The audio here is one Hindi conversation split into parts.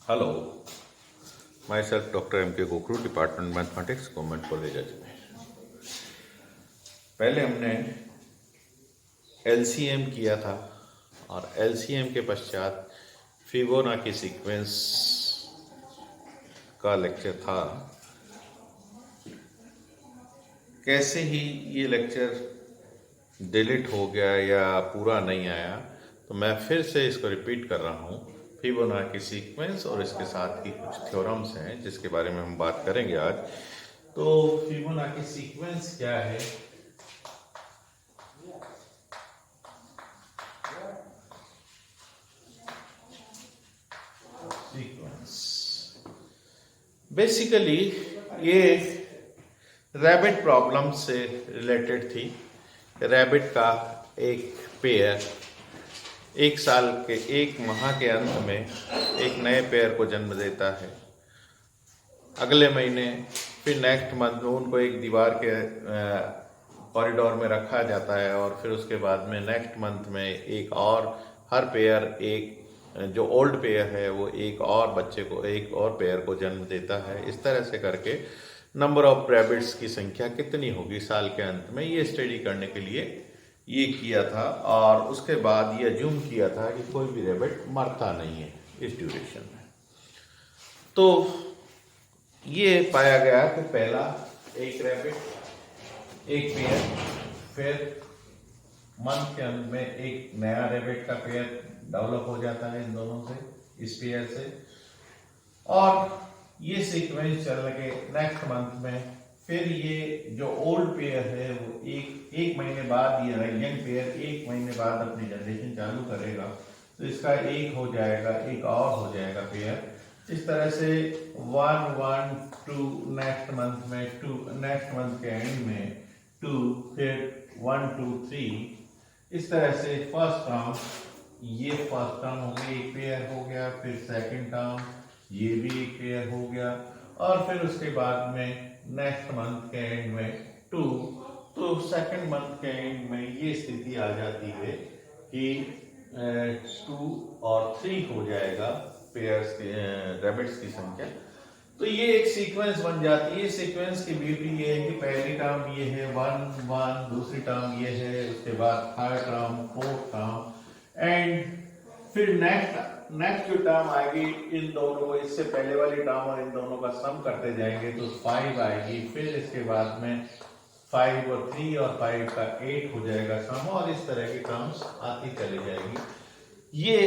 Hello, myself doctor M K Gokhru, department mathematics, government college Ajmer. पहले हमने एलसीएम किया था और एलसीएम के पश्चात फिबोनाची सीक्वेंस का लेक्चर था। कैसे ही ये लेक्चर डिलीट हो गया या पूरा नहीं आया, तो मैं फिर से इसको रिपीट कर रहा हूँ। फिबोनाची सीक्वेंस और इसके साथ ही कुछ थ्योरम्स हैं जिसके बारे में हम बात करेंगे आज। तो फिबोनाची सीक्वेंस क्या है? सीक्वेंस बेसिकली ये रैबिट प्रॉब्लम से रिलेटेड थी। रैबिट का एक पेयर एक साल के एक माह के अंत में एक नए पेयर को जन्म देता है। अगले महीने फिर नेक्स्ट मंथ में उनको एक दीवार के कॉरिडोर में रखा जाता है और फिर उसके बाद में नेक्स्ट मंथ में एक और हर पेयर एक जो ओल्ड पेयर है वो एक और बच्चे को एक और पेयर को जन्म देता है। इस तरह से करके नंबर ऑफ रैबिट्स की संख्या कितनी होगी साल के अंत में, ये स्टडी करने के लिए ये किया था। और उसके बाद ये अज्यूम किया था कि कोई भी रैबिट मरता नहीं है इस ड्यूरेशन में। तो ये पाया गया कि पहला एक रैबिट एक पेयर, फिर मंथ के अंत में एक नया रैबिट का पेयर डेवलप हो जाता है इन दोनों से, इस पेयर से। और ये सीक्वेंस चल के नेक्स्ट मंथ में फिर ये जो ओल्ड पेयर है वो एक महीने बाद, ये यंग पेयर एक महीने बाद अपनी जनरेशन चालू करेगा, तो इसका एक हो जाएगा, एक और हो जाएगा पेयर। इस तरह से 1 1 2 नेक्स्ट मंथ में 2, नेक्स्ट मंथ के एंड में 2, फिर 1 2 3। इस तरह से फर्स्ट टर्म, ये फर्स्ट टर्म हो गई, एक पेयर हो गया। फिर सेकंड टर्म, ये भी एक पेयर हो गया। और फिर उसके बाद में नेक्स्ट मंथ के एंड में 2। तो सेकंड मंथ के एंड में ये स्थिति आ जाती है कि 2 और 3 हो जाएगा पेयर्स के रैबिट्स की संख्या। तो ये एक सीक्वेंस बन जाती है। सीक्वेंस की ब्यूटी ये है कि पहली टर्म ये है 1 1, दूसरी टर्म ये है, उसके बाद third term, fourth term, and फिर नेक्स्ट जो टर्म आएगी इन दोनों को, इससे पहले वाली टर्म और इन दोनों का सम करते जाएंगे तो 5 आएगी। फिर इसके बाद में 5 और 3 और 5 का 8 हो जाएगा सम, और इस तरह की टर्म्स आती चली जाएगी। ये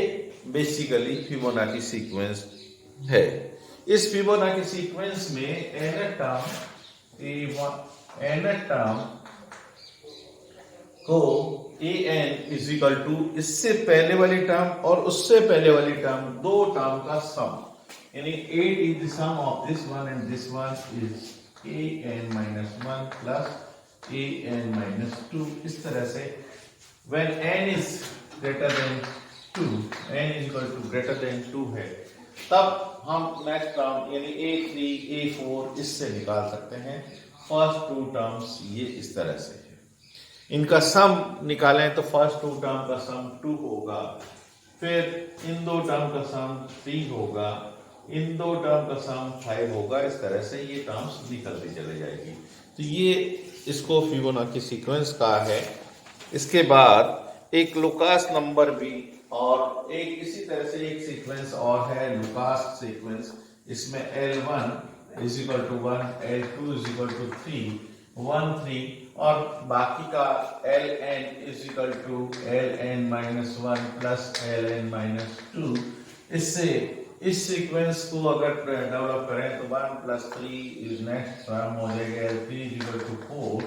बेसिकली फिबोनाची सीक्वेंस है। इस फिबोनाची सीक्वेंस में nth टर्म को an इज इक्वल टू इससे पहले वाली टर्म और उससे पहले वाली टर्म, दो टर्म का सम, यानी 8 is the sum of this one and this one is an-1 plus an-2। इस तरह से when n is greater than 2, n is equal to greater than 2 है, तब हम नेक्स्ट टर्म यानी a3 a4 इससे निकाल सकते हैं। फर्स्ट टू टर्म्स ये इस तरह से है। इनका सम निकालें तो फर्स्ट टू टर्म का सम 2 होगा, फिर इन दो टर्म का सम 3 होगा, इन दो टर्म का सम 5 होगा। इस तरह से ये टर्म्स निकलती चले जाएगी। तो ये इसको फिबोनाची सीक्वेंस का है। इसके बाद एक लुकास नंबर भी, और एक इसी तरह से एक सीक्वेंस और है लुकास सीक्वेंस। इसमें L1 is equal to 1, L2 is equal to 3, 1 3, और बाकी का Ln is equal to Ln-1 plus Ln-2। इससे इस सीक्वेंस को अगर डेवलप करें तो 1 प्लस 3 इज नेक्स्ट टर्म हो जाएगा L3 is equal to 4,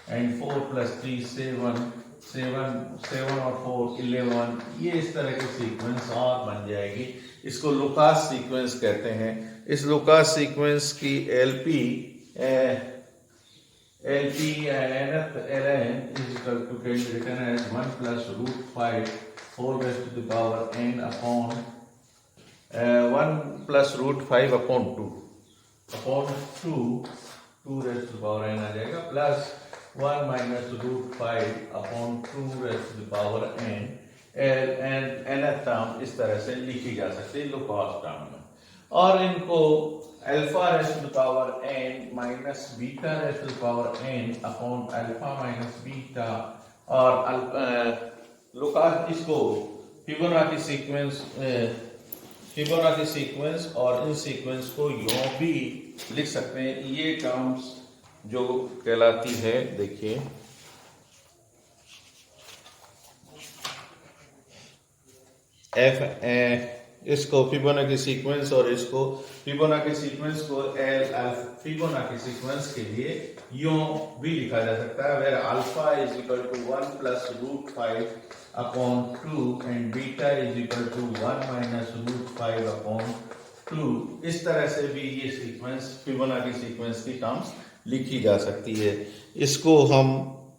and 4 plus 3 7 और 4 11। ये इस तरह की सीक्वेंस और बन जाएगी। इसको लुकास सीक्वेंस कहते हैं। इस लुकास सीक्वेंस की LP nth ln is equal to can be written as 1 plus root 5 4 raised to the power n upon 1 plus root 5 upon 2 raised to the power n आ जाएगा, plus 1 minus root 5 upon 2 raised to the power n। nth term इस तरह से लिखी जा सकती है लुकास टर्म में। और इनको alpha raise to the power N minus beta raise to the power N upon alpha minus beta और लुकास इसको फिबोनाची सीक्वेंस और इन सीक्वेंस को यूं भी लिख सकते हैं। ये टर्म्स जो कहलाती है, देखिए इसको फिबोनाची सीक्वेंस और इसको फिबोनाची सीक्वेंस को फिबोनाची सीक्वेंस के लिए यूं भी लिखा जा सकता है, where alpha is equal to 1 plus root 5 upon 2 and beta is equal to 1 minus root 5 upon 2। इस तरह से भी ये सीक्वेंस फिबोनाची सीक्वेंस की टर्म्स लिखी जा सकती है। इसको हम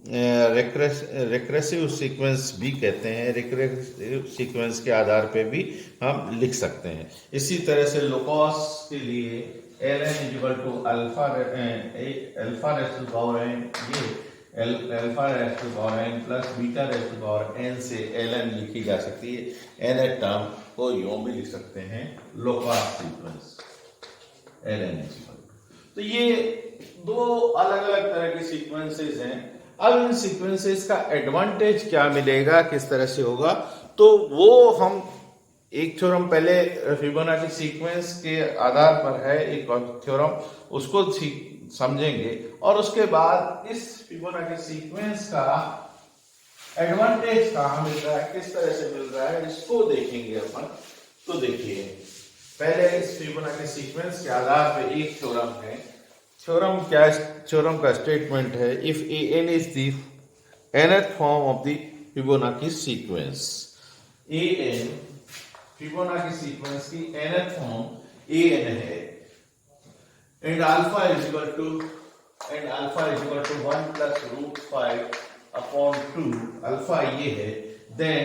रिकरेसिव सीक्वेंस भी कहते हैं। रिकरेसिव सीक्वेंस के आधार पे भी हम लिख सकते हैं। इसी तरह से लोकॉस के लिए ln is equal to alpha raise to power n, ये alpha raise to power n plus beta raise to power n से ln लिखी जा सकती है। nth टर्म को यूं भी लिख सकते हैं, locus sequence ln is equal to. तो ये दो अलग अलग तरह की सीक्वेंसेस हैं। अब इन सीक्वेंसेस का एडवांटेज क्या मिलेगा, किस तरह से होगा, तो वो हम एक थ्योरम पहले फिबोनाची सीक्वेंस के आधार पर है, एक थ्योरम उसको समझेंगे और उसके बाद इस फिबोनाची सीक्वेंस का एडवांटेज कहाँ मिल रहा है, किस तरह से मिल रहा है, इसको देखेंगे अपन। तो देखिए पहले इस फिबोनाची सीक्वेंस के आधार पर एक थ्योरम है। थ्योरम क्या है? थ्योरम का स्टेटमेंट है, if an is the nth form of the Fibonacci sequence, an Fibonacci sequence की nth फॉर्म an है, and alpha is equal to 1 plus root 5 upon 2, alpha ये है, then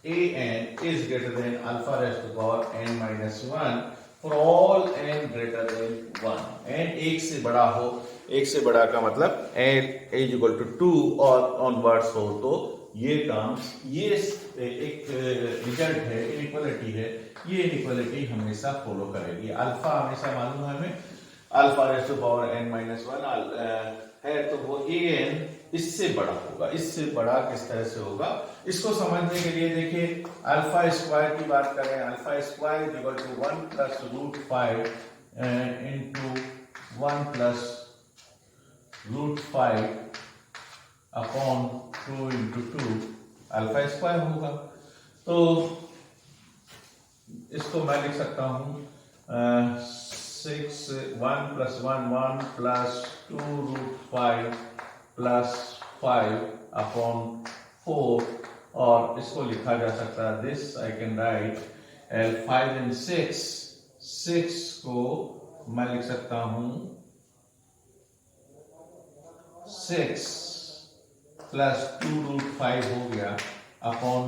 an is greater than alpha raised to power n minus 1 for all n greater than 1, n एक से बड़ा हो, एक से बड़ा का मतलब n is equal to 2 और ऑनवर्ड्स हो, तो ये टर्म्स, ये एक रिजल्ट है, इनइक्वालिटी है, ये इनइक्वालिटी हमेशा फॉलो करेगी। अल्फा हमेशा मालूम है हमें, alpha raise to power n minus 1 है, तो वो an इससे बड़ा होगा। इससे बड़ा किस तरह से होगा, इसको समझने के लिए देखिए अल्फा स्क्वायर की बात करें, alpha square is equal to 1 plus root 5 into 1 plus root 5 upon 2 into 2 alpha square होगा। तो इसको मैं लिख सकता हूँ 1 plus 1 plus 2 root 5 plus 5 upon 4, और इसको लिखा जा सकता है, this I can write 5 and 6 को मैं लिख सकता हूं 6 प्लस 2 रूट 5 हो गया अपॉन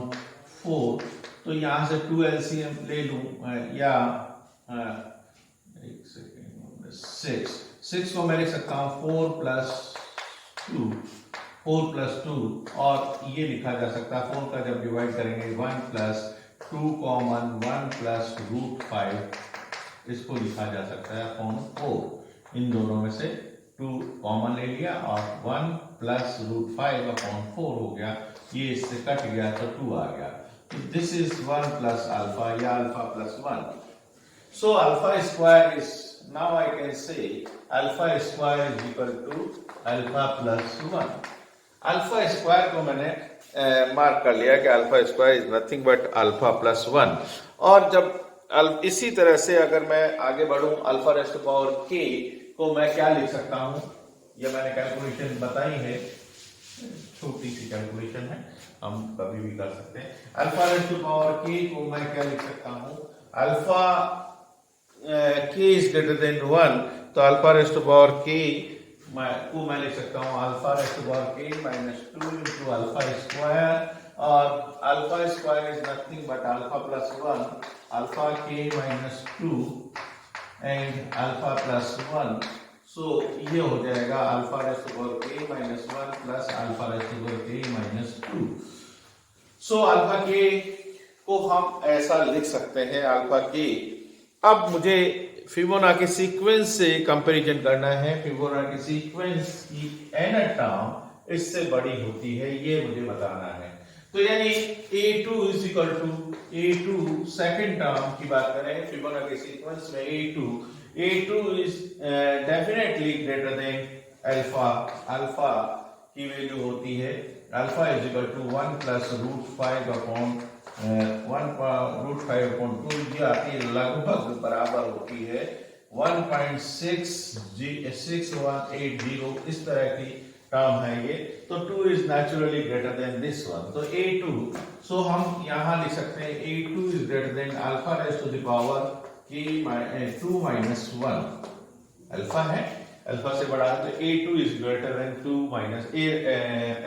4। तो यहां से 2 एलसीएम ले लूं, या एक सेकेंड, 6 को मैं लिख सकता हूं 4 प्लस 2, और ये लिखा जा सकता है 4 का जब डिवाइड करेंगे 1 प्लस 2 कॉमन 1 प्लस रूट 5, इसको लिखा जा सकता है अपॉन 4। इन दोनों में से 2 कॉमन ले लिया और 1 प्लस रूट 5 अपॉन 4 हो गया, ये इससे कट गया तो 2 आ गया। तो दिस इज 1 प्लस अल्फा, या alpha plus 1। So alpha square is, now I can say alpha square is equal to alpha plus 1। Alpha square को मैंने मार्क कर लिया कि alpha square is nothing but alpha plus 1। और जब इसी तरह से अगर मैं आगे बढ़ूं, alpha raise to power k को मैं क्या लिख सकता हूं, ये मैंने कैलकुलेशन बताई है, छोटी सी कैलकुलेशन है, हम कभी भी कर सकते हैं। Alpha raise to power k को मैं क्या लिख सकता हूं, alpha k is greater than 1, तो alpha raise to power k को मैं लिख सकता हूँ alpha raise to power k minus 2 into alpha square, और alpha square is nothing but alpha plus 1, alpha k minus 2 and alpha plus 1। So ये हो जाएगा alpha raise to power k minus 1 plus alpha raise to power k minus 2। So alpha k को हम ऐसा लिख सकते हैं अल्फा के। अब मुझे फिबोनाची सीक्वेंस से कंपैरिजन करना है। फिबोनाची सीक्वेंस की n टर्म इससे बड़ी होती है, ये मुझे बताना है। तो यानी a2 is equal to a2 second term की बात करें फिबोनाची सीक्वेंस में a2 is definitely greater than alpha. Alpha की वैल्यू होती है alpha is equal to 1 plus root 5 upon 1√5/2, ये आती है लगभग बराबर होती है 1.6180, इस तरह की टर्म है ये। तो 2 is naturally greater than this one, तो a2, सो हम यहां लिख सकते हैं a2 is greater than alpha raise to the power k 2 minus 1। Alpha है, अल्फा से बड़ा है, तो a2 is greater than 2 minus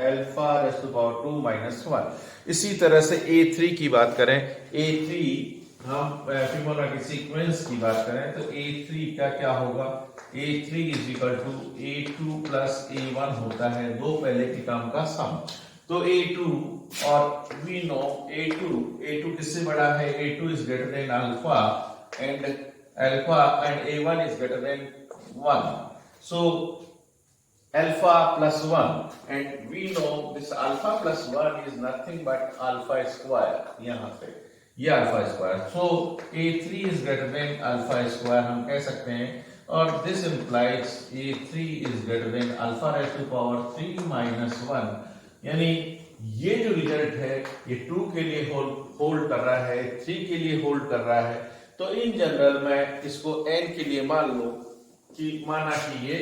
alpha raise to power 2 minus 1। इसी तरह से a3 की बात करें, a3 हम फिबोनाची सीक्वेंस की बात करें तो a3 का क्या होगा, a3 is equal to a2 plus a1 होता है दो पहले की टर्म का सम। तो a2 और वी नो a2 किससे बड़ा है, a2 is greater than alpha and a1 is greater than 1, so alpha plus 1 and we know this alpha plus 1 is nothing but alpha square, यहाँ पे ये alpha square, so a3 is greater than alpha square हम कह सकते हैं, और this implies a3 is greater than alpha raised to power 3 minus 1। यानी ये जो रिजल्ट है ये 2 के लिए होल्ड कर रहा है, 3 के लिए होल्ड कर रहा है। तो इन जनरल मैं इसको n के लिए मान लूं कि माना कि ये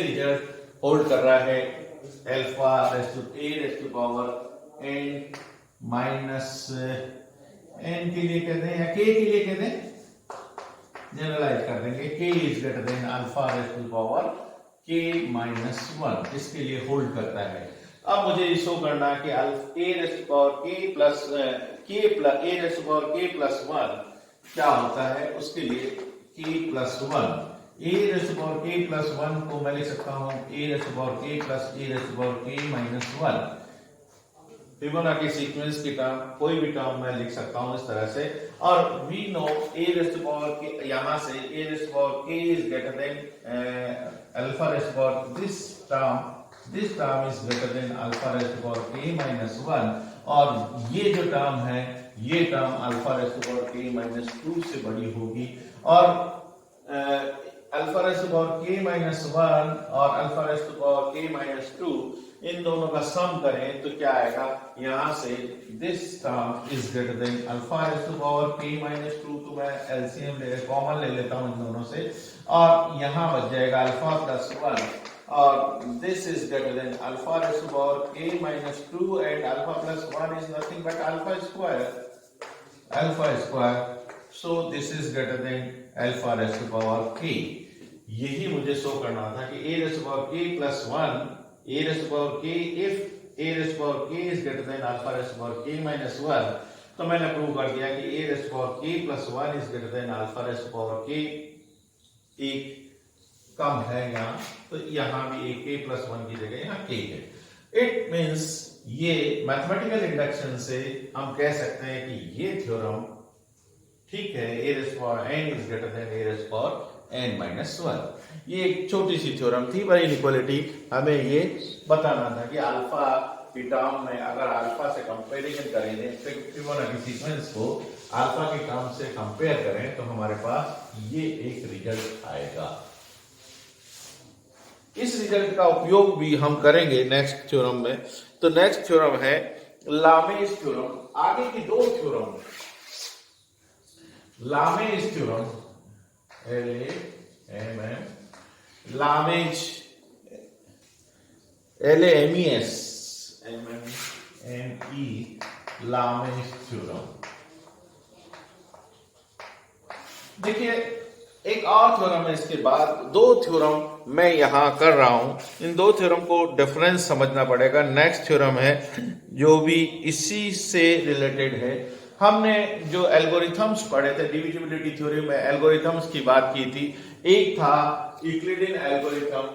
रिजल्ट होल्ड कर रहा है alpha raise to a raise to power n minus n के लिए कह दें या k के लिए कह दें, जनरलाइज कर देंगे, k is greater than alpha raise to power k minus 1, इसके लिए होल्ड करता है। अब मुझे ये शो करना है कि a raise to power a raise to power k plus 1 क्या होता है, उसके लिए k plus 1, a raise to power k plus 1 को मैं लिख सकता हूं a raise to power k plus a raise to power k minus 1। Fibonacci sequence की टर्म कोई भी टर्म मैं लिख सकता हूं इस तरह से, और we know a raise to power k, यहां से a raise to power k is greater than alpha raise to power this term is greater than alpha raise to power k minus 1, और ये जो टर्म है ये term alpha raise to power k minus 2 से बड़ी होगी, और alpha raise to power k minus 1 और alpha raise to power k minus 2 इन दोनों का सम करें तो क्या आएगा, यहां से this term is greater than alpha raise to power k minus 2, तो मैं एलसीएम कॉमन ले लेता हूं इन दोनों से, और यहां बच जाएगा अल्फा प्लस 1 और this is greater than alpha raise to power k minus 2 and alpha plus 1 is nothing but alpha square, so this is greater than alpha raised to power k। यही मुझे शो करना था कि a raised to power k plus 1, a raised to power k, if a raised to power k is greater than alpha raised to power k minus 1, तो मैंने प्रूव कर दिया कि a raised to power k plus 1 is greater than alpha raised to power k, एक कम है यहाँ, तो यहाँ भी a k plus 1 की जगह यहाँ k है। इट मीन्स ये मैथमेटिकल इंडक्शन से हम कह सकते हैं कि ये थ्योरम ठीक है, a raise to power n is greater than a raise to power n minus 1। ये एक छोटी सी थ्योरम थी, पर इनइक्वालिटी हमें ये बताना था कि अल्फा की टर्म में अगर अल्फा से कंपैरिजन करेंगे फिबोनाची सीक्वेंस को अल्फा की टर्म से कंपेयर करें तो हमारे पास ये एक रिजल्ट आएगा। इस रिजल्ट का उपयोग भी हम करेंगे नेक्स्ट थ्योरम में। तो नेक्स्ट थ्योरम है लामेज थ्योरम। आगे की दो थ्योरम लामेज थ्योरम लामेज LAMES लामेज थ्योरम। देखिए एक और थ्योरम है, इसके बाद दो थ्योरम मैं यहां कर रहा हूं, इन दो थ्योरम को डिफरेंस समझना पड़ेगा। नेक्स्ट थ्योरम है जो भी इसी से रिलेटेड है। हमने जो एल्गोरिथम्स पढ़े थे डिविजिबिलिटी थ्योरी में, एल्गोरिथम्स की बात की थी। एक था यूक्लिडियन एल्गोरिथम,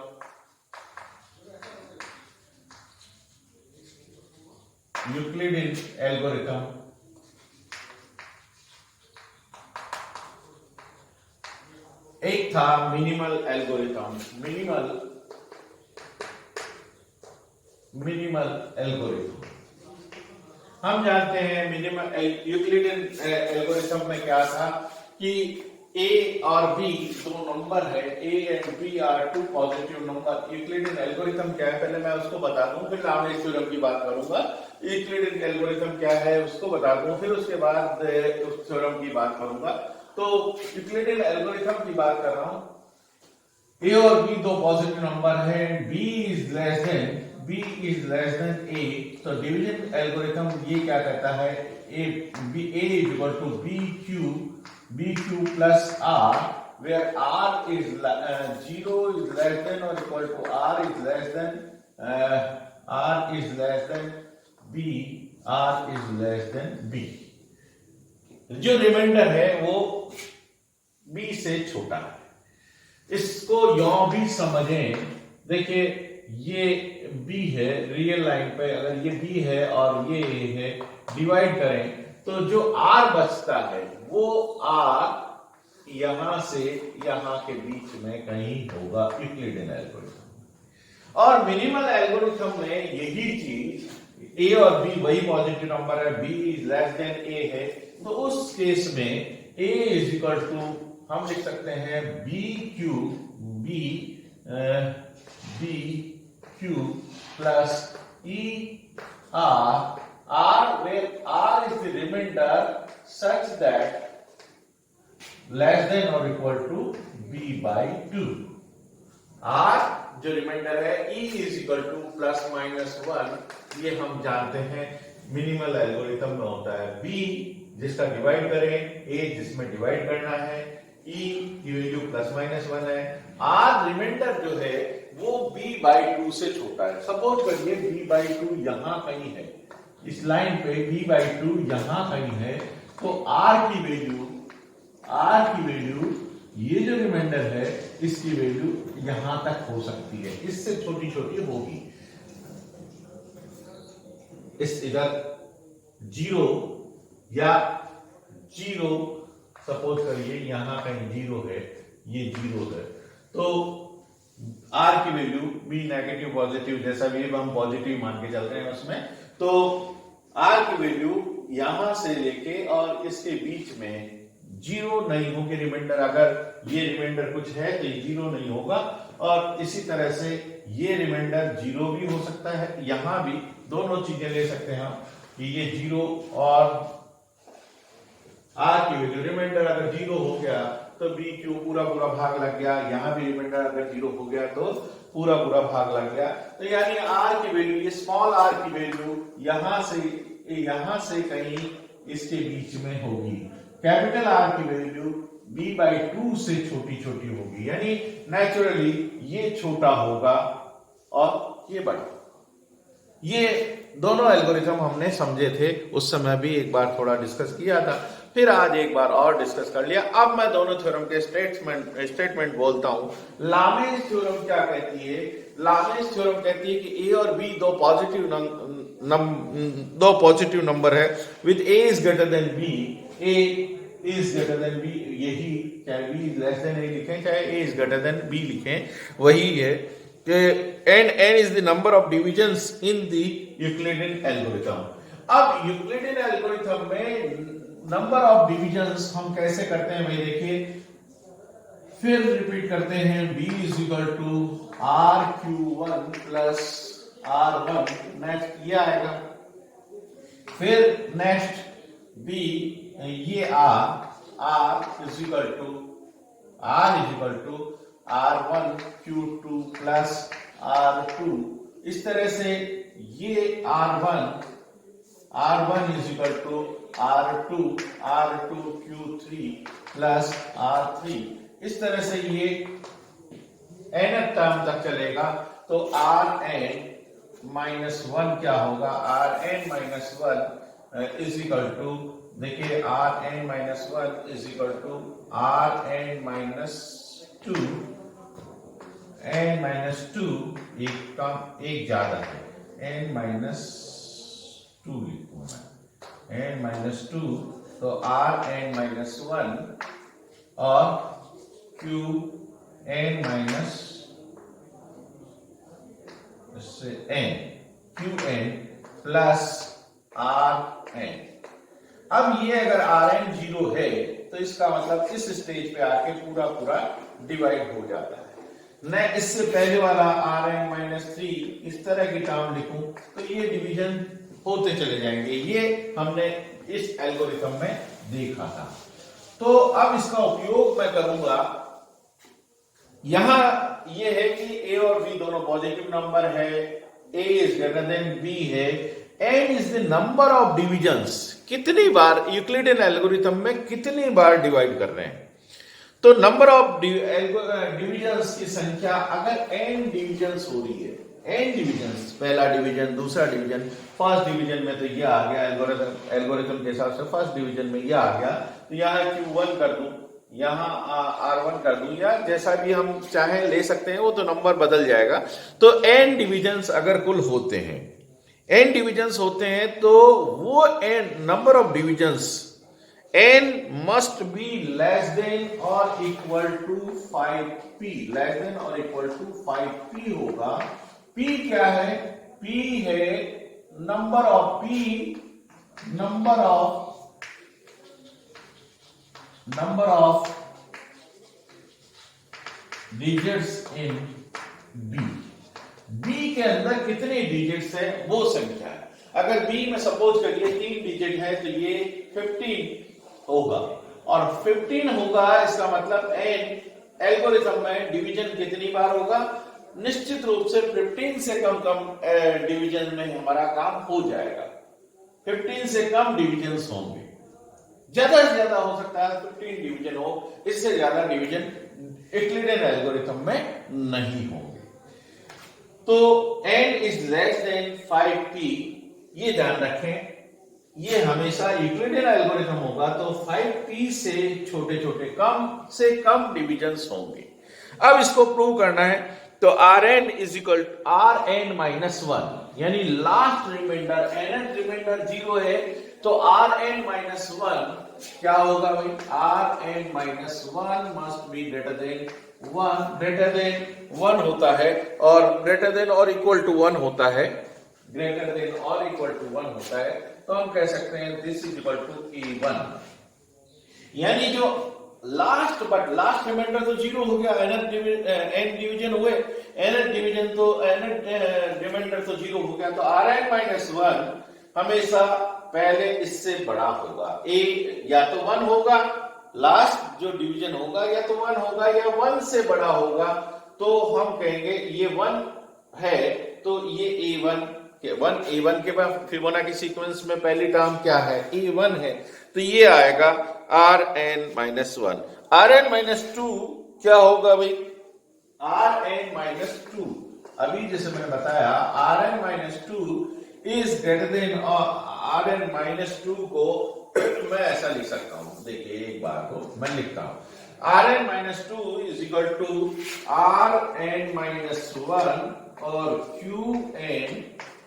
यूक्लिडियन एल्गोरिथम एक था मिनिमल एल्गोरिथम। मिनिमल एल्गोरिथम हम जानते हैं मिनिमल यूक्लिडियन एल्गोरिथम में क्या था कि a और b दो नंबर है, a and b are two positive number. Euclidean algorithm क्या है पहले मैं उसको बता दूं, फिर लामीज थ्योरम की बात करूंगा। यूक्लिडियन एल्गोरिथम क्या है उसको बता दूं, फिर उसके बाद उस थ्योरम की बात करूंगा। तो यूक्लिडियन एल्गोरिथम की बात कर रहा हूं, a और b दो पॉजिटिव नंबर है, b is less than a। तो डिवीजन एल्गोरिथम ये क्या कहता है, a is equal to bq plus r, where r is 0 is less than or equal to r is less than b, r is less than b। जो रिमाइंडर है वो b से छोटा है। इसको यों भी समझें, देखिए ये b है रियल लाइन पे, अगर ये b है और ये a है, डिवाइड करें तो जो r बचता है वो r यहां से यहां के बीच में कहीं होगा यूक्लिडियन एल्गोरिथम। और मिनिमल एल्गोरिथम में यही चीज a और b वही पॉजिटिव नंबर है, b is less than a है, तो उस केस में a इज इक्वल टू हम लिख सकते हैं b q plus e r, where r is the remainder such that less than or equal to b by 2। r जो रिमाइंडर है e is equal to plus minus 1, ये हम जानते हैं मिनिमल एल्गोरिथम में होता है। b जिसका डिवाइड करें, a जिसमें डिवाइड करना है, e की वैल्यू प्लस माइनस 1 है, r रिमाइंडर जो है वो b बाई 2 से छोटा है। सपोज करिए b बाई 2 यहां कहीं है, इस लाइन पे b बाई 2 यहां कहीं है, तो r की वैल्यू ये जो रिमाइंडर है इसकी वैल्यू यहां तक हो सकती है, इससे छोटी छोटी होगी। इस इधर 0 या 0 सपोज करिए यहां कहीं 0 है, ये 0 है, तो r की वैल्यू b नेगेटिव पॉजिटिव जैसा भी हम पॉजिटिव मान के चलते हैं उसमें, तो r की वैल्यू यहां से लेके और इसके बीच में 0 नहीं होगी रिमाइंडर। अगर ये रिमाइंडर कुछ है तो ये 0 नहीं होगा, और इसी तरह से ये रिमाइंडर 0 भी हो सकता है, यहां भी दोनों चीजें ले सकते हैं हम कि ये 0 और r की वैल्यू रिमाइंडर अगर 0 हो गया तो b क्यू पूरा भाग लग गया, यहां भी रिमाइंडर अगर 0 हो गया तो पूरा भाग लग गया। तो यानी r की वैल्यू, ये स्मॉल r की वैल्यू यहां से कहीं इसके बीच में होगी। कैपिटल R की वैल्यू b बाई 2 से छोटी होगी, यानी नेचुरली ये छोटा होगा और ये बड़ा। ये दोनों एल्गोरिथम हमने समझे थे, उस समय भी एक बार थोड़ा डिस्कस किया था, फिर आज एक बार और डिस्कस कर लिया। अब मैं दोनों थ्योरम के स्टेटमेंट बोलता हूं। लामीज थ्योरम क्या कहती है? लामीज थ्योरम कहती है कि a और b दो पॉजिटिव नंबर है with a is greater then b, a is greater then b, यही चाहे b is less than a लिखें चाहे a is greater then b लिखें, वही है and n is the number of divisions in the Euclidean algorithm। अब यूक्लिडियन एल्गोरिथम में नंबर ऑफ डिविजन्स हम कैसे करते हैं भाई देखिए, फिर रिपीट करते हैं b is equal to rq1 plus r1, next ये आएगा, फिर नेक्स्ट b ये r is equal to r1 q2 plus r2, इस तरह से ये r1 is equal to r2 q3 plus r3, इस तरह से ये n टर्म तक चलेगा। तो rn माइनस 1 क्या होगा, rn minus 1 is equal to, देखिए rn minus 1 is equal to rn minus 2, n minus 2 एक कम एक ज्यादा है, n माइनस टू लिखूँ मैं, n माइनस टू, तो Rn माइनस वन और Qn minus n, Qn plus Rn। अब ये अगर Rn 0 है तो इसका मतलब इस स्टेज पे आके पूरा पूरा डिवाइड हो जाता है। मैं इससे पहले वाला Rn माइनस थ्री इस तरह की टर्म लिखूं तो ये डिवीजन होते चले जाएंगे। ये हमने इस एल्गोरिथम में देखा था। तो अब इसका उपयोग मैं करूंगा। यहां ये है कि a और b दोनों पॉजिटिव नंबर है, a is greater then b है, n is the number of divisions, कितनी बार यूक्लिडियन एल्गोरिथम में कितनी बार डिवाइड कर रहे हैं। तो नंबर ऑफ डिविजन्स की संख्या, अगर n डिविजन्स हो रही है, n डिविजन्स, पहला डिवीजन, दूसरा डिवीजन, फर्स्ट डिवीजन में तो ये आ गया, एल्गोरिथम के हिसाब से फर्स्ट डिवीजन में ये आ गया, तो यहाँ Q1 कर दूं, यहाँ R1 कर दूं, या जैसा भी हम चाहें ले सकते हैं, वो तो नंबर बदल जाएगा। तो n डिविजन्स अगर कुल होते हैं, n डिविजन्स होते हैं, तो वो n number of divisions n must be less than और equal to 5p, less than और इक्वल टू 5p होगा। p क्या है? p है number of digits in b। b के अंदर कितने डिजिट्स हैं वो संख्या है। अगर b में सपोज करिए 3 डिजिट है तो ये 15 होगा, और 15 होगा इसका मतलब n एल्गोरिथम में डिवीजन कितनी बार होगा? निश्चित रूप से 15 से कम डिवीजन में हमारा काम हो जाएगा। 15 से कम डिवीजन्स होंगे, ज्यादा से ज्यादा हो सकता है 15 डिवीजन हो, इससे ज्यादा डिवीजन यूक्लिडियन एल्गोरिथम में नहीं होंगे। तो n is less than 5p, ये ध्यान रखें, ये हमेशा यूक्लिडियन एल्गोरिथम होगा तो 5p से छोटे छोटे कम से कम डिविजन्स होंगे। अब इसको प्रूव करना है, तो Rn is equal Rn minus one, यानी लास्ट रिमाइंडर, nth रिमाइंडर 0 है, तो Rn माइनस वन क्या होगा भाई? Rn minus one must be greater than 1, greater than 1 होता है, और ग्रेटर देन और इक्वल टू 1 होता है, ग्रेटर देन और इक्वल टू 1 होता है, तो हम कह सकते हैं this is equal to A1, यानी जो लास्ट रिमाइंडर तो 0 हो गया, n डिवीजन हुए, n डिवीजन तो n रिमाइंडर तो 0 हो गया, तो Rn माइनस वन हमेशा पहले इससे बड़ा होगा। a या तो 1 होगा, लास्ट जो डिवीजन होगा या तो 1 होगा या 1 से बड़ा होगा, तो हम कहेंगे ये 1 है, तो ये A1 के बाद फिबोनाची सीक्वेंस में पहली टर्म क्या है? A1 है, तो ये आएगा Rn minus one. Rn minus to क्या होगा भाई? Rn माइनस टू, अभी जैसे मैंने बताया Rn minus two is greater than, और Rn माइनस टू को मैं ऐसा लिख सकता हूं, देखिए एक बार को मैं लिखता हूं, Rn minus two is equal to Rn minus one और Qn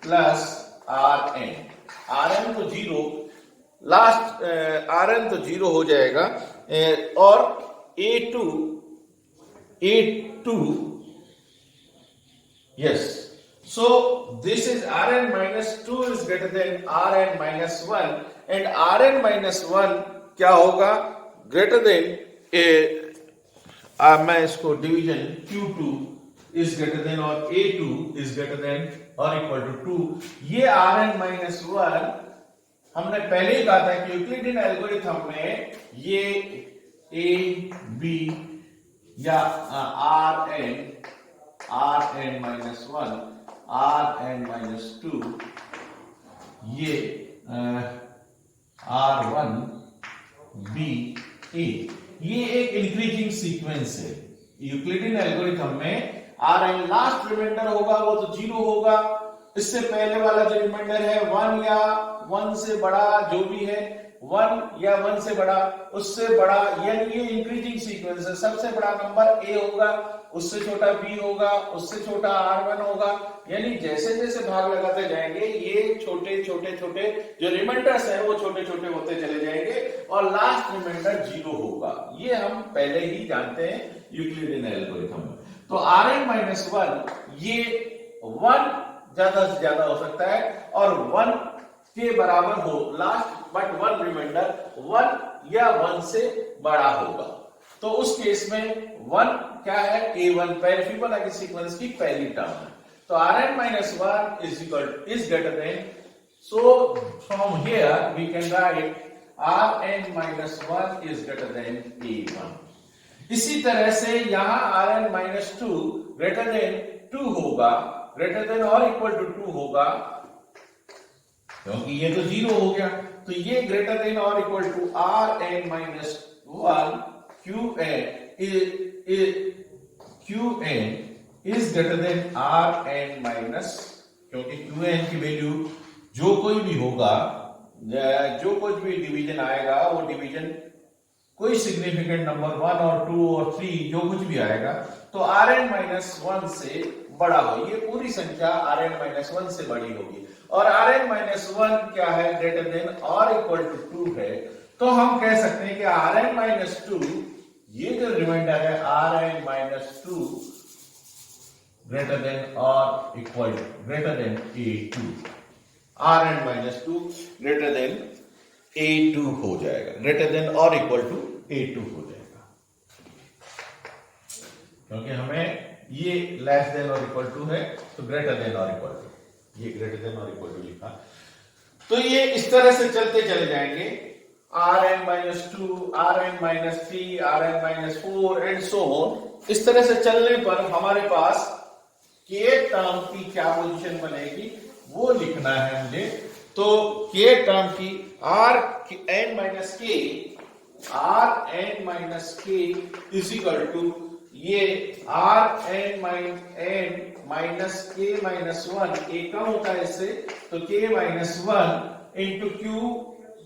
प्लस Rn। Rn तो 0, लास्ट Rn तो 0 हो जाएगा, और A2 yes, so this is Rn minus 2 is greater than Rn minus 1, and Rn minus 1 क्या होगा? ग्रेटर देन, मैं इसको division Q2 is greater than और A2 इज ग्रेटर देन और इक्वल टू 2। ये Rn माइनस वन हमने पहले ही कहा था कि यूक्लिडियन एल्गोरिथम में ये A, B या Rn minus one, Rn minus to, ये R1, B, A, ये एक इंक्रीजिंग सीक्वेंस है। यूक्लिडियन एल्गोरिथम में Rn लास्ट रिमाइंडर होगा वो तो 0 होगा, इससे पहले वाला जो रिमाइंडर है 1 या 1 से बड़ा, जो भी है 1 या 1 से बड़ा, उससे बड़ा, यानी ये इंक्रीजिंग सीक्वेंस है। सबसे बड़ा नंबर A होगा, उससे छोटा b होगा, उससे छोटा r1 होगा, यानी जैसे जैसे भाग लगाते जाएंगे ये छोटे छोटे छोटे जो रिमाइंडर्स हैं वो छोटे छोटे होते चले जाएंगे और लास्ट रिमाइंडर 0 होगा। ये हम पहले ही जानते हैं यूक्लिडियन एल्गोरिथम में। तो Rn-1 ये 1 ज्यादा से ज्यादा हो सकता है और 1 के बराबर हो लास्ट, बट 1 रिमाइंडर 1 या 1 से बड़ा होगा। तो उस केस में 1 क्या है, A1 फिबोनाची सीक्वेंस की पहली टर्म है। तो Rn-1 is greater than, so from here we can write Rn-1 is greater than A1। इसी तरह से यहां Rn-2 greater than 2 होगा, greater than or equal to 2 होगा, क्योंकि ये तो 0 हो गया, तो ये ग्रेटर देन और equal to Rn-1 Qn is greater than Rn-, क्योंकि Qn की वैल्यू जो कोई भी होगा, जो कुछ भी डिवीजन आएगा वो डिवीजन कोई सिग्निफिकेंट नंबर 1 और 2 और 3 जो कुछ भी आएगा तो Rn-1 से बड़ा हो, ये पूरी संख्या Rn-1 से बड़ी होगी और Rn-1 क्या है, ग्रेटर देन और इक्वल टू 2 है। तो हम कह सकते हैं कि Rn-2 ये जो रिमाइंडर है Rn-2 ग्रेटर देन और equal greater than A2, Rn-2 greater than A2 हो जाएगा, ग्रेटर देन और इक्वल टू A2 हो जाएगा, क्योंकि हमें ये लेस देन और इक्वल टू है तो ग्रेटर देन और इक्वल टू, ये ग्रेटर देन और इक्वल टू लिखा। तो ये इस तरह से चलते चले जाएंगे Rn-2, Rn-3, Rn-4 and so on. इस तरह से चलने पर हमारे पास k टर्म की क्या पोजीशन बनेगी वो लिखना है मुझे। तो k टर्म की Rn-k इज इक्वल टू ये Rn-k-1 एक कम होता है इससे, तो k-1 into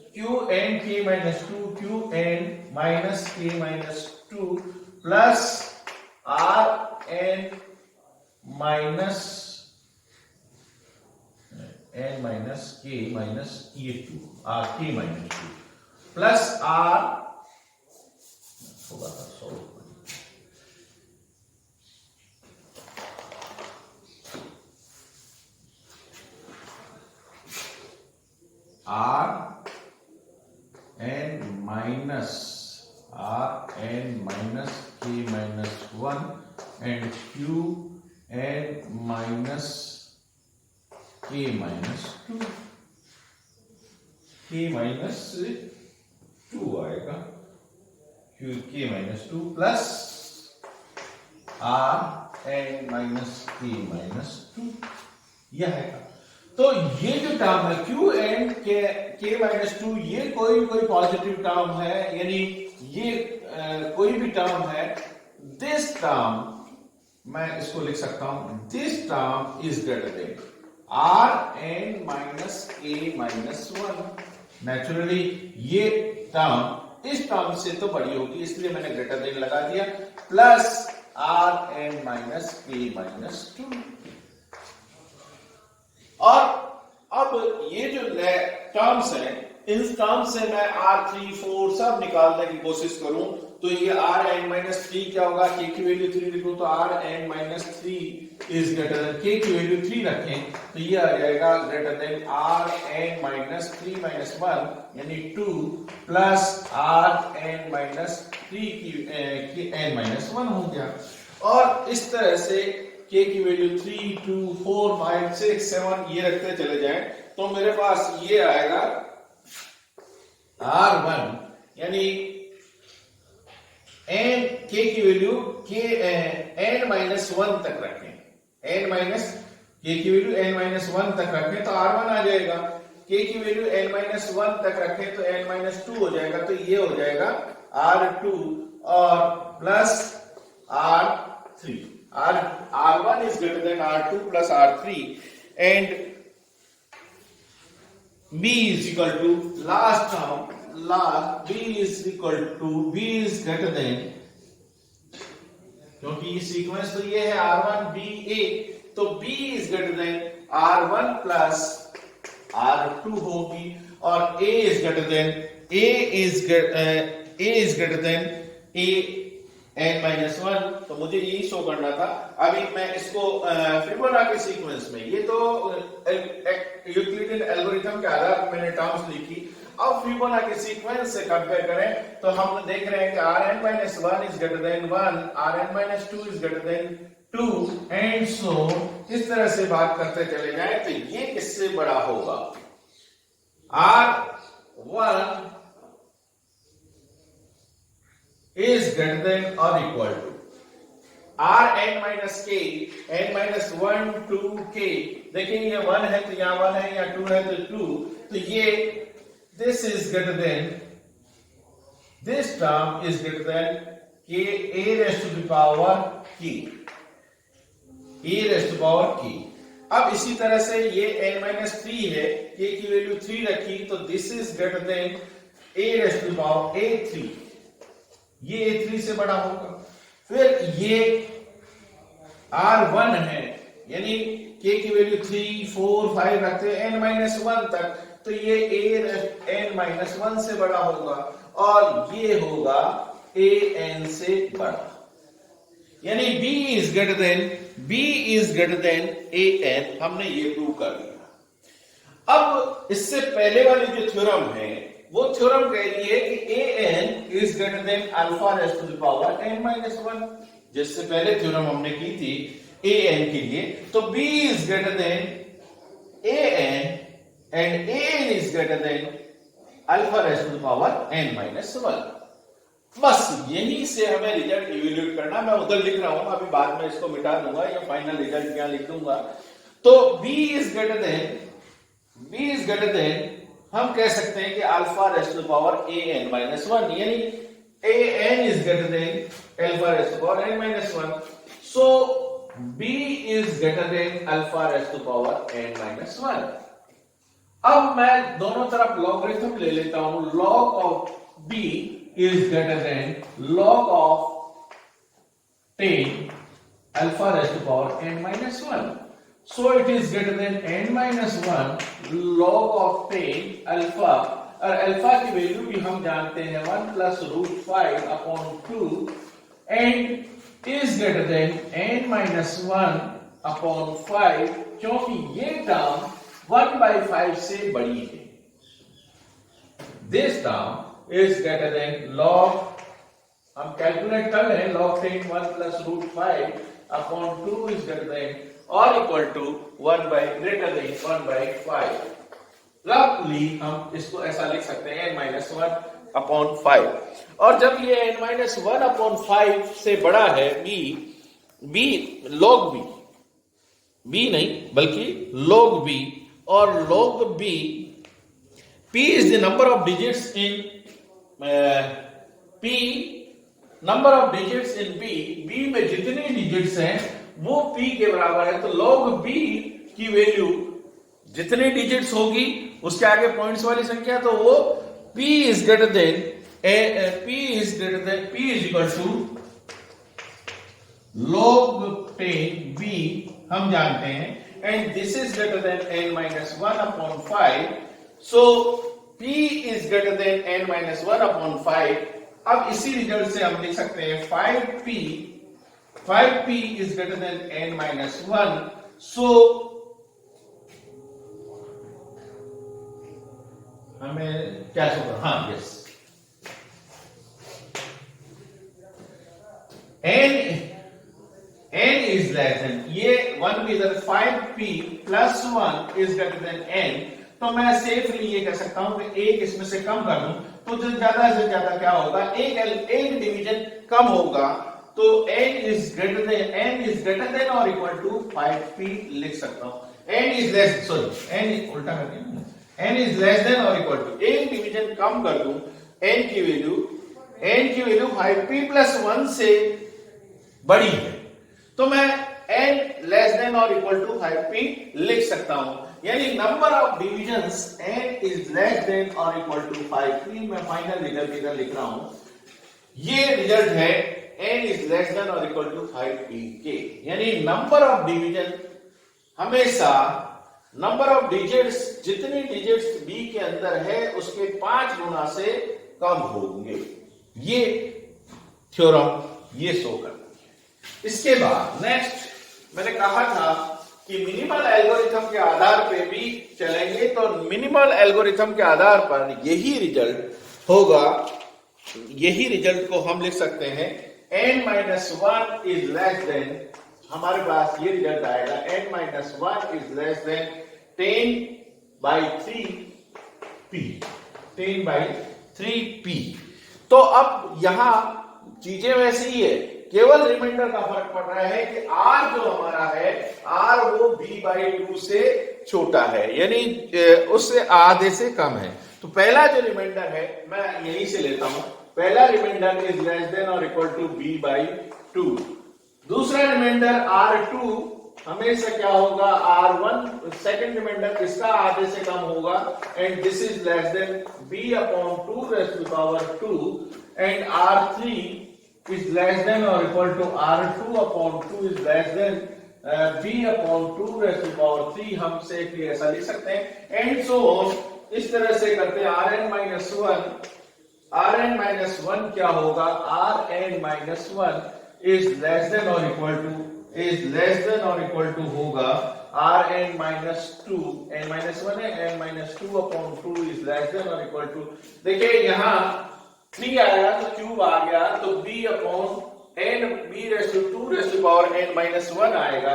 Qn-k-2 Qn-k-2 plus Rn-k-2 plus R होगा Rn-k-1 and Qn-k-2 आएगा, K-2 प्लस Rn-k-2 यह है। तो ये जो टर्म है Qn-k-2 ये कोई पॉजिटिव टर्म है, यानी ये कोई भी टर्म है, दिस टर्म मैं इसको लिख सकता हूं, this term is greater then Rn-k-1। Naturally ये टर्म इस टर्म से तो बड़ी होगी, इसलिए मैंने ग्रेटर देन लगा दिया, प्लस Rn-k-2। और अब ये जो टर्म्स हैं, इन टर्म्स से मैं R3, 4 सब निकालने की कोशिश करूं तो ये Rn-3 क्या होगा, k की वैल्यू 3 लिखूं तो Rn-3 is greater then, k की वैल्यू 3 रखें तो ये आ जाएगा ग्रेटर देन Rn-3-1 यानी 2 प्लस Rn-3 की n-1 हो गया। और इस तरह से k की वैल्यू 3, 2, 4, 5, 6, 7 ये रखते चले जाएं तो मेरे पास ये आएगा R1 यानी n k की वैल्यू n-1 तक रखें, k की वैल्यू n-1 तक रखें तो R1 आ जाएगा, k की वैल्यू n-1 तक रखें तो n-2 हो जाएगा, तो ये हो जाएगा R2 और plus R3, R1 is greater than R2 plus R3 and B is equal to last term, B is greater than क्योंकि ये सीक्वेंस तो ये है R1 B A, तो B is greater then R1 plus R2 होगी, और A is greater than A is greater than A n-1, तो मुझे यही शो करना था। अभी मैं इसको फिबोनाची सीक्वेंस में, ये तो यूक्लिडियन एल्गोरिथम के आधार पर मैंने टर्म्स लिखी। अब फिबोनाची सीक्वेंस से कंपेयर करें तो हम देख रहे हैं कि Rn-1 is greater than 1, Rn-2 is greater than 2, and so इस तरह से बात करते चले जाएं तो ये किससे बड़ा होगा? R1 is greater than or equal to Rn minus k, n-1 2k, देखिए ये 1 है तो यहाँ 1 है, यहाँ 2 है तो 2, तो ये this is greater than, this term is greater than k a raised to the power k, a raised to power k। अब इसी तरह से ये n-3 है, k की वैल्यू 3 रखी, तो this is greater than a raised to the power a3, ये A3 से बड़ा होगा। फिर ये R1 है, यानी K की वैल्यू 3, 4, 5 रखते हैं n-1 तक, तो ये n-1 से बड़ा होगा, और ये होगा an से बड़ा, यानी B is greater than an। हमने ये प्रूव कर दिया। अब इससे पहले वाली जो थ्योरम है वो थ्योरम कह रही है कि an is greater than alpha raise to the power n-1, जिससे पहले थ्योरम हमने की थी an के लिए, तो b is greater than an and an is greater than alpha raise to the power n-1। बस यहीं से हमें रिजल्ट इवैल्यूएट करना। मैं उधर लिख रहा हूं, अभी बाद में इसको मिटा दूंगा, या फाइनल रिजल्ट यहां लिख दूंगा। तो b इज ग्रेटर देन हम कह सकते हैं कि alpha raise to the power an-1, यानी an is greater than alpha raise to the power n-1, so b is greater than alpha raise to the power n-1। अब मैं दोनों तरफ लॉगरिथम ले लेता हूं। log of b is greater than log of 10 alpha raise to the power n-1, so it is greater than n-1 log of 10 alpha, और अल्फा की वैल्यू भी हम जानते हैं 1 plus √5 upon 2, and is greater than n-1 upon 5, क्योंकि ये टर्म 1/5 से बड़ी है। This term is greater than log, हम कैलकुलेट कर लें, log 10 1 plus √5 upon 2 is greater than or equal to 1/5। रफली हम इसको ऐसा लिख सकते हैं n-1 upon 5, और जब ये n-1 upon 5 से बड़ा है b log b नहीं बल्कि log b, और log b, p is the number of digits in p, number of digits in b में जितने डिजिट्स हैं वो p के बराबर है, तो log b की वैल्यू जितने डिजिट्स होगी उसके आगे पॉइंट्स वाली संख्या, तो वो p is greater than p is equal to log 10 b हम जानते हैं, and this is greater than n-1 upon 5, so p is greater than n-1 upon 5। अब इसी रिजल्ट से हम लिख सकते हैं 5p is greater than n-1, so हमें क्या होगा? हाँ, yes, n is less than, ये 1 भी इधर, 5p plus 1 is greater than n, तो मैं सेफली ये कह सकता हूं कि एक इसमें से कम कर दूं तो जो ज्यादा से ज्यादा क्या होगा, एक डिवीजन कम होगा, तो n इज ग्रेटर देन और इक्वल टू 5p लिख सकता हूं। n इज लेस देन और इक्वल टू, एक डिवीजन कम कर दूं, n की वैल्यू 5p plus 1 से बड़ी है, तो मैं n लेस देन और इक्वल टू 5p लिख सकता हूं, यानी number of divisions n is less than और इक्वल टू 5p। मैं फाइनल रिजल्ट इधर लिख रहा हूं, ये रिजल्ट है n इज लेस देन और इक्वल टू 5pk, यानी नंबर ऑफ डिवीजन हमेशा नंबर ऑफ डिजिट्स, जितनी डिजिट्स b के अंदर है उसके 5 गुना से कम होंगे। ये थ्योरम ये शो करती है। इसके बाद नेक्स्ट मैंने कहा था कि मिनिमल एल्गोरिथम के आधार पे भी चलेंगे, तो मिनिमल एल्गोरिथम के आधार पर यही रिजल्ट होगा। यही रिजल्ट को हम लिख सकते हैं n-1 इज लेस देन, हमारे पास ये रिजल्ट आएगा n-1 is less than 10/3p, 10/3p। तो अब यहां चीजें वैसी ही है, केवल रिमाइंडर का फर्क पड़ रहा है कि r जो हमारा है r वो b/2 से छोटा है, यानी उससे आधे से कम है। तो पहला जो रिमाइंडर है मैं यहीं से लेता हूं, पहला रिमाइंडर इज लेस देन और इक्वल टू b/2। दूसरा रिमाइंडर r2 हमेशा क्या होगा r1, सेकंड रिमाइंडर इसका आधे से कम होगा, and this is less than b/2 and r3 is less than or equal to r2/2 is less than b/2 हम सेफली ऐसा लिख सकते हैं। एंड सो इस तरह से करते हैं rn-1 क्या होगा, rn-1 is less than or equal to होगा rn-2, n-1 है, n-2/2 is less than or equal to, देखिए यहां 3 आएगा तो क्यूब आ गया, तो b/2n-1 आएगा।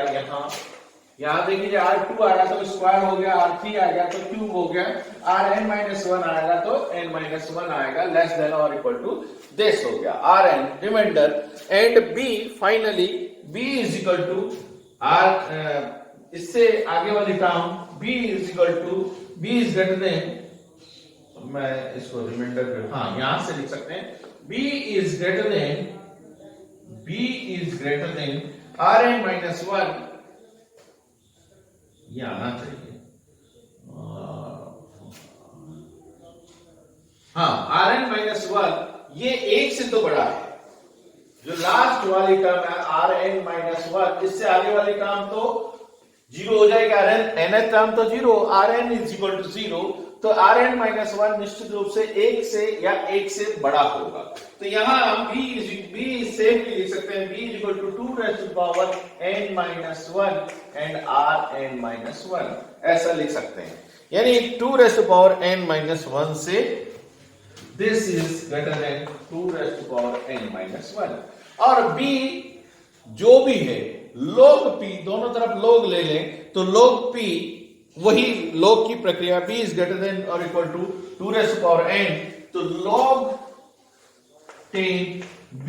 यहां देखिए r2 आएगा तो स्क्वायर हो गया, r3 आएगा तो क्यूब हो गया, rn-1 आएगा तो n-1 आएगा, लेस देन और इक्वल टू दिस हो गया rn remainder, and b finally b is equal to r, इससे आगे वाली term b is greater than, मैं इसको रिमाइंडर यहां से लिख सकते हैं b is greater then rn-1, ये आना चाहिए, rn-1 ये 1 से तो बड़ा है, जो लास्ट वाली टर्म है rn-1, इससे आगे वाली टर्म तो 0 हो जाएगा, nth टर्म तो 0, rn इज इक्वल टू 0, तो rn-1 निश्चित रूप से 1 से या 1 से बड़ा होगा। तो यहां हम b सेफली लिख सकते हैं, b is equal to 2n-1 and rn-1 ऐसा लिख सकते हैं, यानी 2n-1 से this is greater then 2n-1। और b जो भी है log p, दोनों तरफ log ले लें तो log p वही log की प्रक्रिया, b इज ग्रेटर देन और इक्वल टू 2n, तो log 10 b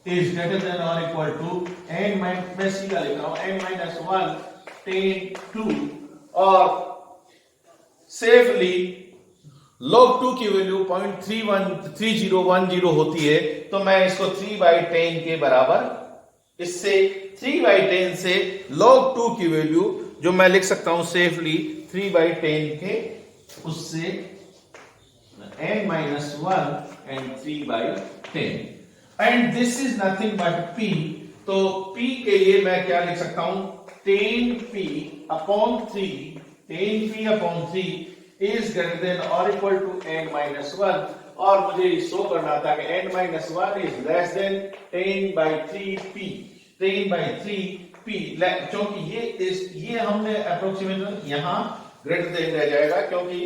is greater than और इक्वल टू n, मैं सीधा लिख रहा हूं n-1 10 2, और सेफली log 2 की वैल्यू 0.3010 होती है, तो मैं इसको 3/10 के बराबर, इससे 3/10 से log 2 की वैल्यू जो मैं लिख सकता हूं सेफली 3/10 के, उससे n-1 and 3/10, and this is nothing but p। तो p के लिए मैं क्या लिख सकता हूं, 10p/3 इज ग्रेटर देन और इक्वल टू n-1, और मुझे शो करना था कि n-1 is less than 10/3p, 10/3p, क्योंकि ये हमने अप्रोक्सीमेटली यहां ग्रेटर देन रह जाएगा, क्योंकि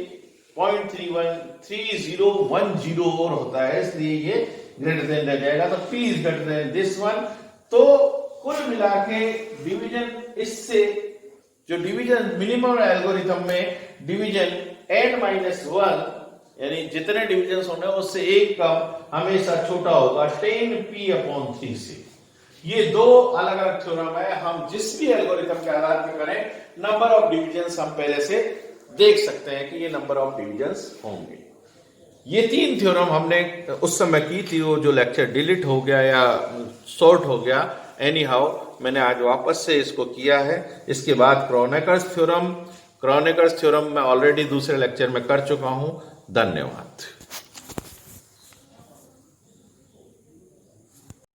0.3010 और होता है, इसलिए ये ग्रेटर देन रह जाएगा, तो p is greater than this one. तो कुल मिला के डिवीजन, इससे जो डिवीजन मिनिमम एल्गोरिथम में डिवीजन n-1, यानी जितने डिवीजन होंगे उससे एक कम हमेशा छोटा होगा 10p/3 से। ये दो अलग अलग थ्योरम है, हम जिस भी एल्गोरिथम के आधार पर करें नंबर ऑफ डिवीजन हम पहले से देख सकते हैं कि ये नंबर ऑफ डिवीजन होंगे। ये 3 थ्योरम हमने उस समय की थी, वो जो लेक्चर डिलीट हो गया या शॉर्ट हो गया, एनी हाउ मैंने आज वापस से इसको किया है। इसके बाद क्रॉनिकल्स थ्योरम मैं ऑलरेडी दूसरे लेक्चर में कर चुका हूं। धन्यवाद।